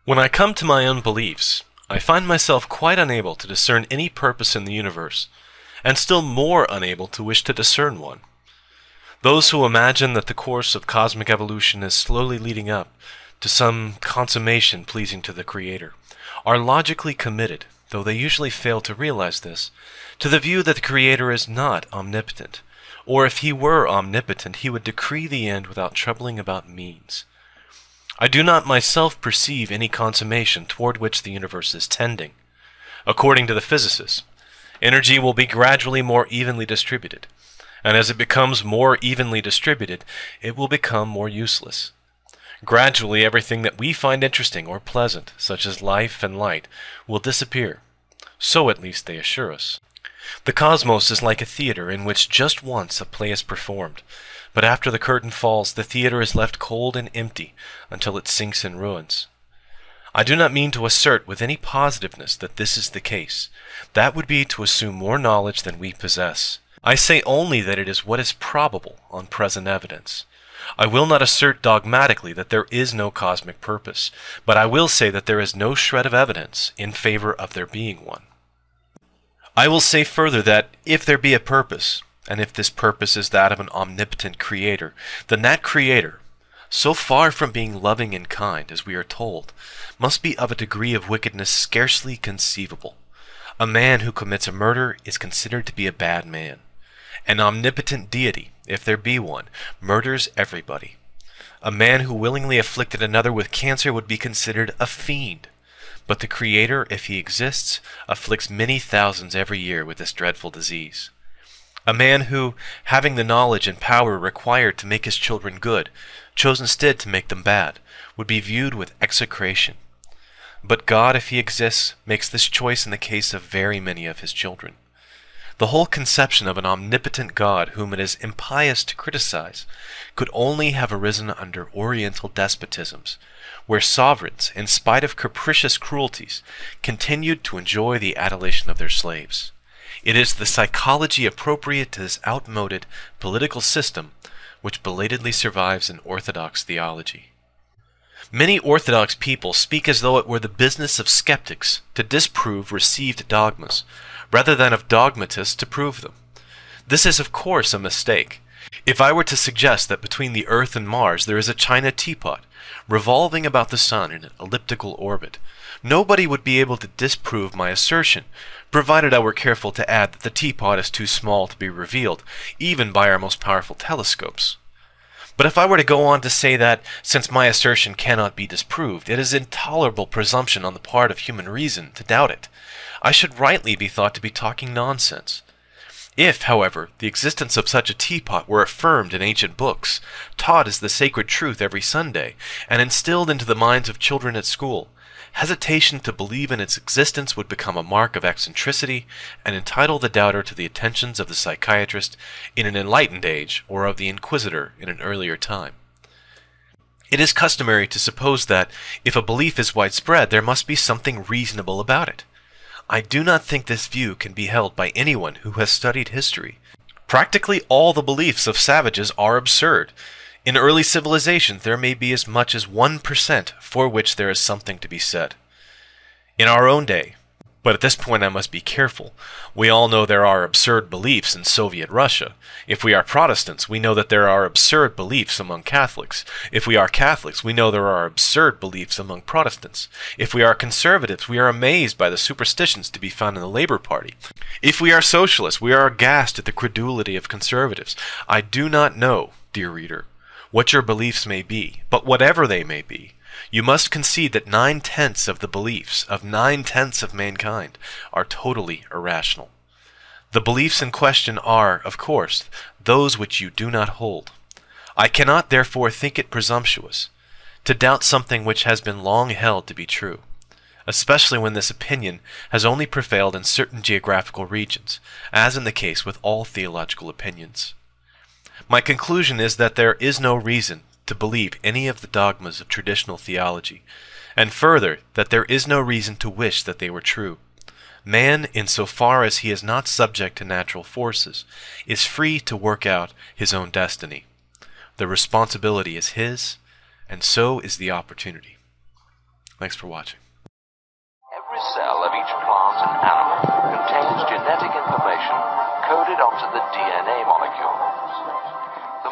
When I come to my own beliefs, I find myself quite unable to discern any purpose in the universe, and still more unable to wish to discern one. Those who imagine that the course of cosmic evolution is slowly leading up to some consummation pleasing to the Creator are logically committed, though they usually fail to realize this, to the view that the Creator is not omnipotent, or if he were omnipotent, he would decree the end without troubling about means. I do not myself perceive any consummation toward which the universe is tending. According to the physicists, energy will be gradually more evenly distributed, and as it becomes more evenly distributed, it will become more useless. Gradually, everything that we find interesting or pleasant, such as life and light, will disappear. So at least they assure us. The cosmos is like a theater in which just once a play is performed, but after the curtain falls, the theater is left cold and empty until it sinks in ruins. I do not mean to assert with any positiveness that this is the case. That would be to assume more knowledge than we possess. I say only that it is what is probable on present evidence. I will not assert dogmatically that there is no cosmic purpose, but I will say that there is no shred of evidence in favor of there being one. I will say further that if there be a purpose, and if this purpose is that of an omnipotent Creator, then that Creator, so far from being loving and kind, as we are told, must be of a degree of wickedness scarcely conceivable. A man who commits a murder is considered to be a bad man. An omnipotent deity, if there be one, murders everybody. A man who willingly afflicted another with cancer would be considered a fiend. But the Creator, if he exists, afflicts many thousands every year with this dreadful disease. A man who, having the knowledge and power required to make his children good, chose instead to make them bad, would be viewed with execration. But God, if he exists, makes this choice in the case of very many of his children. The whole conception of an omnipotent God whom it is impious to criticize could only have arisen under Oriental despotisms, where sovereigns, in spite of capricious cruelties, continued to enjoy the adulation of their slaves. It is the psychology appropriate to this outmoded political system which belatedly survives in Orthodox theology. Many Orthodox people speak as though it were the business of skeptics to disprove received dogmas, rather than of dogmatists to prove them. This is of course a mistake. If I were to suggest that between the Earth and Mars there is a china teapot, revolving about the Sun in an elliptical orbit, nobody would be able to disprove my assertion, provided I were careful to add that the teapot is too small to be revealed, even by our most powerful telescopes. But if I were to go on to say that, since my assertion cannot be disproved, it is intolerable presumption on the part of human reason to doubt it, I should rightly be thought to be talking nonsense. If, however, the existence of such a teapot were affirmed in ancient books, taught as the sacred truth every Sunday, and instilled into the minds of children at school, hesitation to believe in its existence would become a mark of eccentricity, and entitle the doubter to the attentions of the psychiatrist in an enlightened age, or of the inquisitor in an earlier time. It is customary to suppose that, if a belief is widespread, there must be something reasonable about it. I do not think this view can be held by anyone who has studied history. Practically all the beliefs of savages are absurd. In early civilizations there may be as much as 1% for which there is something to be said. In our own day, but at this point I must be careful, we all know there are absurd beliefs in Soviet Russia. If we are Protestants, we know that there are absurd beliefs among Catholics. If we are Catholics, we know there are absurd beliefs among Protestants. If we are conservatives, we are amazed by the superstitions to be found in the Labour Party. If we are socialists, we are aghast at the credulity of conservatives. I do not know, dear reader, what your beliefs may be, but whatever they may be, you must concede that 9/10 of the beliefs of 9/10 of mankind are totally irrational. The beliefs in question are, of course, those which you do not hold. I cannot therefore think it presumptuous to doubt something which has been long held to be true, especially when this opinion has only prevailed in certain geographical regions, as in the case with all theological opinions. My conclusion is that there is no reason to believe any of the dogmas of traditional theology, and further, that there is no reason to wish that they were true. Man, in so far as he is not subject to natural forces, is free to work out his own destiny. The responsibility is his, and so is the opportunity. Thanks for watching. Every cell of each plant and animal contains genetic information coded onto the DNA molecule. The